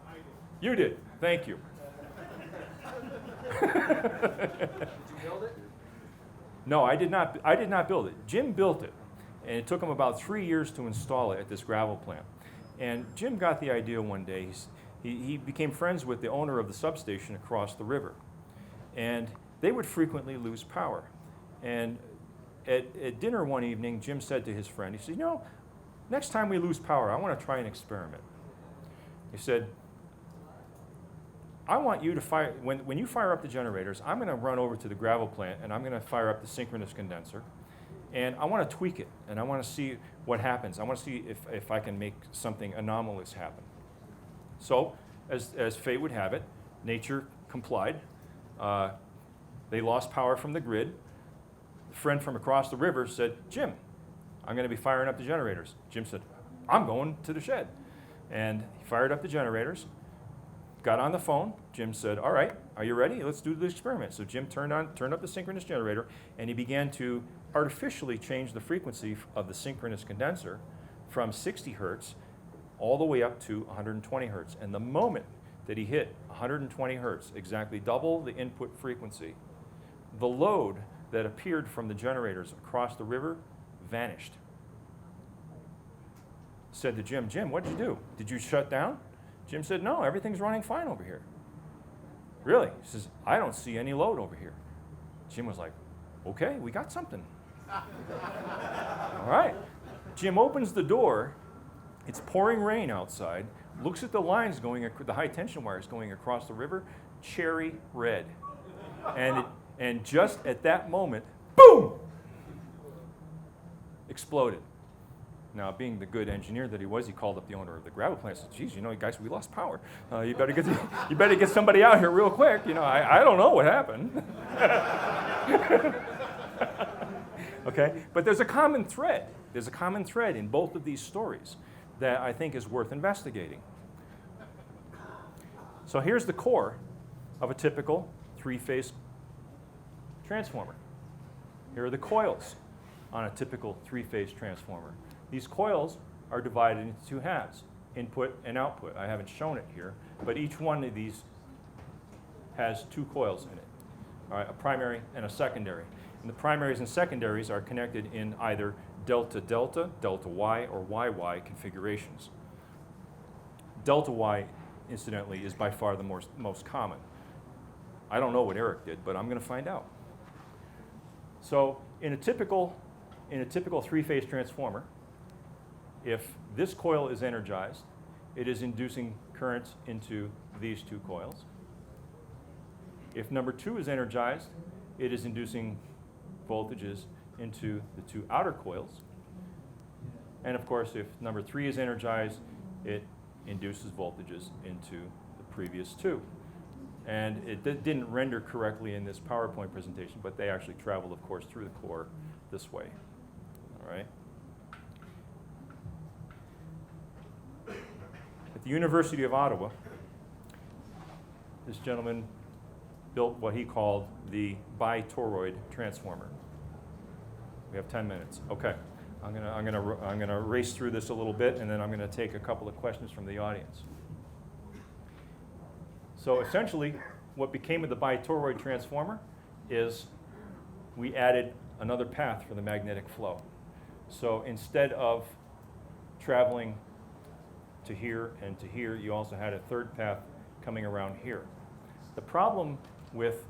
I did. You did. Thank you. Did you build it? No, I did not. I did not build it. Jim built it, and it took him about 3 years to install it at this gravel plant. And Jim got the idea one day. He became friends with the owner of the substation across the river, and they would frequently lose power. And at dinner one evening, Jim said to his friend, he said, "You know, next time we lose power, I want to try an experiment." He said, "I want you to fire, when you fire up the generators, I'm going to run over to the gravel plant and I'm going to fire up the synchronous condenser, and I want to tweak it, and I want to see what happens. I want to see if I can make something anomalous happen." So, as fate would have it, nature complied. They lost power from the grid. A friend from across the river said, "Jim, I'm going to be firing up the generators." Jim said, "I'm going to the shed." And he fired up the generators, got on the phone. Jim said, "All right, are you ready? Let's do the experiment." So Jim turned up the synchronous generator, and he began to artificially change the frequency of the synchronous condenser from 60 hertz all the way up to 120 hertz. And the moment that he hit 120 hertz, exactly double the input frequency, the load that appeared from the generators across the river vanished. Said to Jim, "Jim, what did you do? Did you shut down?" Jim said, "No, everything's running fine over here." "Really?" He says, "I don't see any load over here." Jim was like, "Okay, we got something." All right. Jim opens the door. It's pouring rain outside. Looks at the lines the high tension wires going across the river, cherry red. And just at that moment, boom! Exploded. Now, being the good engineer that he was, he called up the owner of the gravel plant and said, "Geez, you know, guys, we lost power. You better get somebody out here real quick. You know, I don't know what happened." Okay, but there's a common thread. There's a common thread in both of these stories that I think is worth investigating. So here's the core of a typical three-phase transformer. Here are the coils on a typical three-phase transformer. These coils are divided into two halves, input and output. I haven't shown it here, but each one of these has two coils in it, all right, a primary and a secondary. And the primaries and secondaries are connected in either delta-delta, delta-Y, or Y-Y configurations. Delta-Y, incidentally, is by far the most common. I don't know what Eric did, but I'm going to find out. So in a typical three-phase transformer, if this coil is energized, it is inducing currents into these two coils. If number 2 is energized, it is inducing voltages into the two outer coils. And of course, if number 3 is energized, it induces voltages into the previous two. And it didn't render correctly in this PowerPoint presentation, but they actually traveled, of course, through the core this way. All right. At the University of Ottawa, this gentleman built what he called the bi-toroid transformer. We have 10 minutes. Okay, I'm gonna race through this a little bit, and then I'm gonna take a couple of questions from the audience. So essentially, what became of the bi-toroid transformer is we added another path for the magnetic flow. So instead of traveling to here and to here, you also had a third path coming around here. The problem with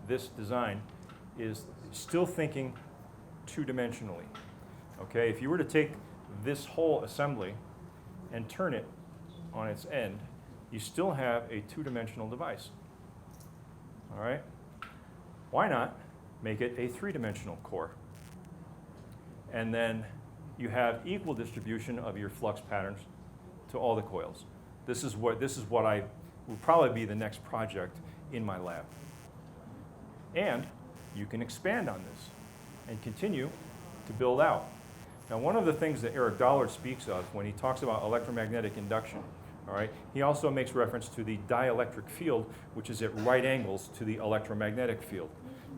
this design is still thinking two-dimensionally. Okay, if you were to take this whole assembly and turn it on its end, you still have a two-dimensional device. All right? Why not make it a three-dimensional core? And then you have equal distribution of your flux patterns to all the coils. This is what will probably be the next project in my lab. And you can expand on this and continue to build out. Now, one of the things that Eric Dollard speaks of when he talks about electromagnetic induction, All right. He also makes reference to the dielectric field, which is at right angles to the electromagnetic field.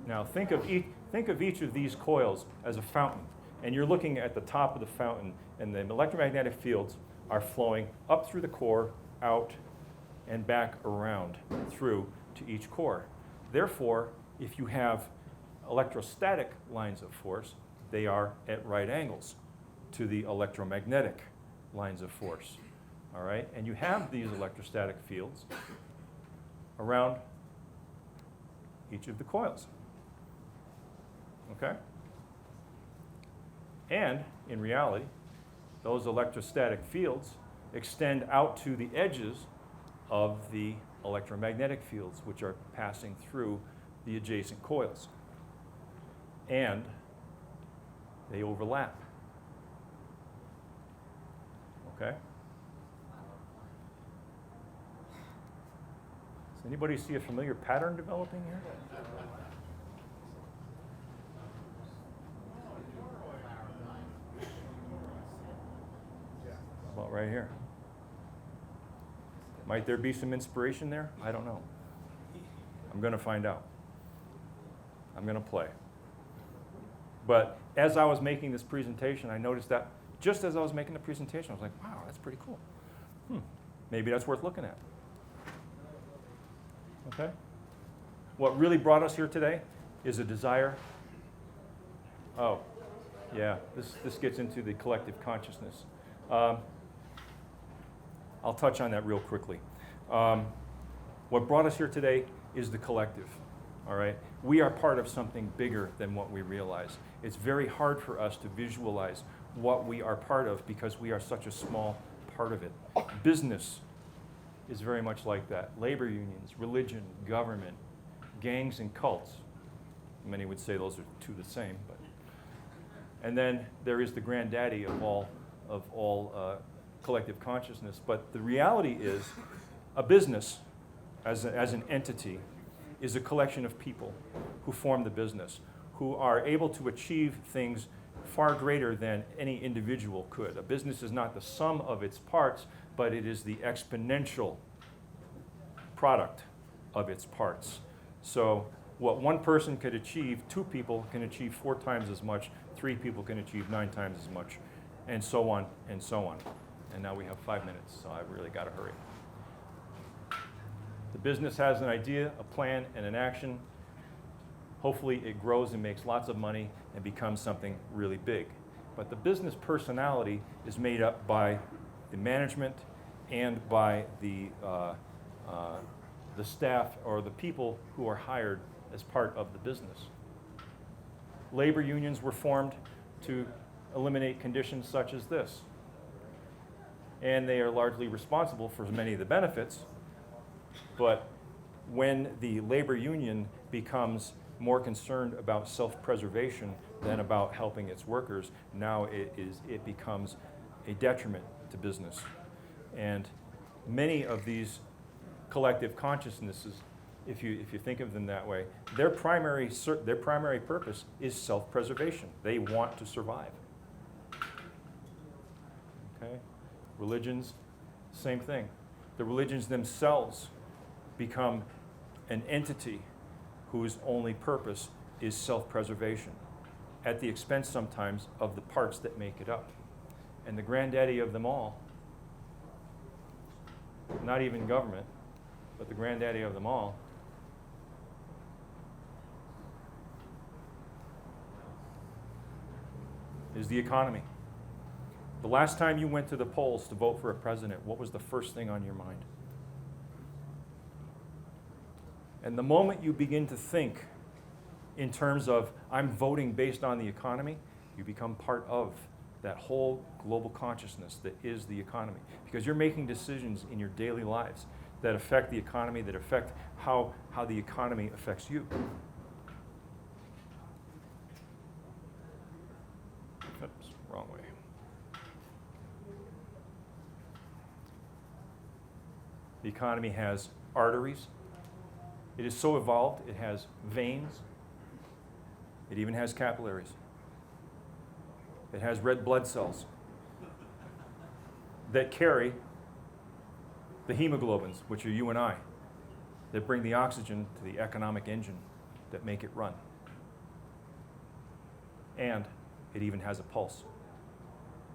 Now think of each of these coils as a fountain, and you're looking at the top of the fountain, and the electromagnetic fields are flowing up through the core, out, and back around through to each core. Therefore, if you have electrostatic lines of force, they are at right angles to the electromagnetic lines of force. All right? And you have these electrostatic fields around each of the coils. Okay? And in reality, those electrostatic fields extend out to the edges of the electromagnetic fields, which are passing through the adjacent coils. And they overlap. Okay? Does anybody see a familiar pattern developing here? How about right here? Might there be some inspiration there? I don't know. I'm going to find out. I'm going to play. But as I was making this presentation, I noticed that just as I was making the presentation, I was like, wow, that's pretty cool. Maybe that's worth looking at. Okay? What really brought us here today is a desire. Oh, yeah, this gets into the collective consciousness. I'll touch on that real quickly. What brought us here today is the collective, all right? We are part of something bigger than what we realize. It's very hard for us to visualize what we are part of because we are such a small part of it. Business is very much like that. Labor unions, religion, government, gangs and cults. Many would say those are two the same, but. And then there is the granddaddy of all collective consciousness. But the reality is a business as an entity is a collection of people who form the business, who are able to achieve things far greater than any individual could. A business is not the sum of its parts, but it is the exponential product of its parts. So what one person could achieve, two people can achieve 4 times as much, 3 people can achieve 9 times as much, and so on and so on. And now we have 5 minutes, so I've really got to hurry. The business has an idea, a plan, and an action. Hopefully it grows and makes lots of money and becomes something really big. But the business personality is made up by the management and by the staff or the people who are hired as part of the business. Labor unions were formed to eliminate conditions such as this. And they are largely responsible for many of the benefits. But when the labor union becomes more concerned about self-preservation than about helping its workers, now it becomes a detriment to business. And many of these collective consciousnesses, if you think of them that way, their primary purpose is self-preservation. They want to survive. Okay? Religions, same thing. The religions themselves become an entity whose only purpose is self-preservation, at the expense sometimes of the parts that make it up. And the granddaddy of them all, not even government, but the granddaddy of them all, is the economy. The last time you went to the polls to vote for a president, what was the first thing on your mind? And the moment you begin to think in terms of, I'm voting based on the economy, you become part of that whole global consciousness that is the economy. Because you're making decisions in your daily lives that affect the economy, that affect how the economy affects you. Oops, wrong way. The economy has arteries. It is so evolved, it has veins. It even has capillaries. It has red blood cells that carry the hemoglobins, which are you and I, that bring the oxygen to the economic engine that make it run. And it even has a pulse.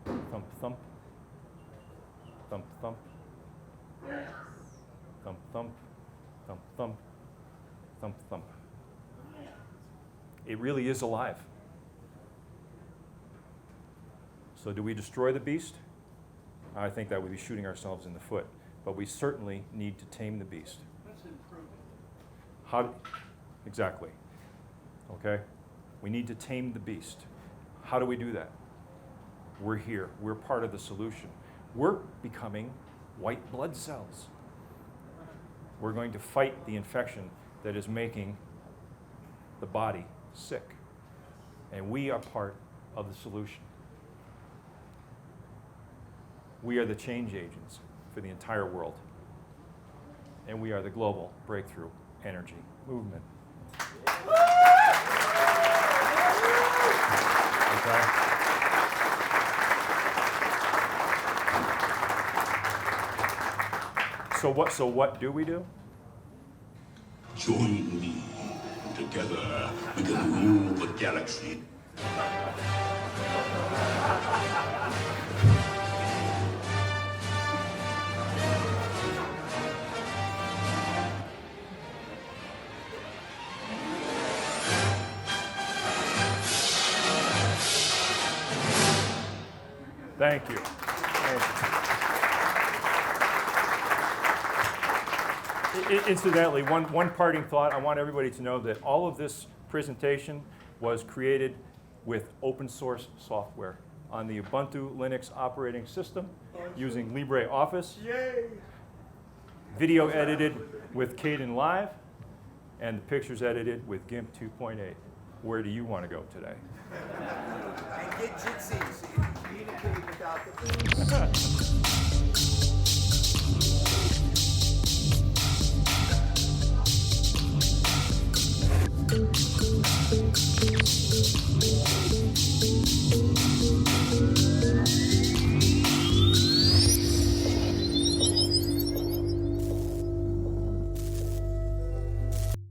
Thump, thump. Thump, thump. Thump, thump. Thump, thump. Thump, thump. It really is alive. So do we destroy the beast? I think that would be shooting ourselves in the foot. But we certainly need to tame the beast. Let's improve it. How? Exactly. Okay? We need to tame the beast. How do we do that? We're here. We're part of the solution. We're becoming white blood cells. We're going to fight the infection that is making the body sick. And we are part of the solution. We are the change agents for the entire world. And we are the global breakthrough energy movement. Okay? So what do we do? Join me. Together we can rule the galaxy. Thank you. Thank you. Incidentally, one parting thought. I want everybody to know that all of this presentation was created with open source software on the Ubuntu Linux operating system using LibreOffice. Yay! Video edited with Kdenlive, and the pictures edited with GIMP 2.8. Where do you want to go today?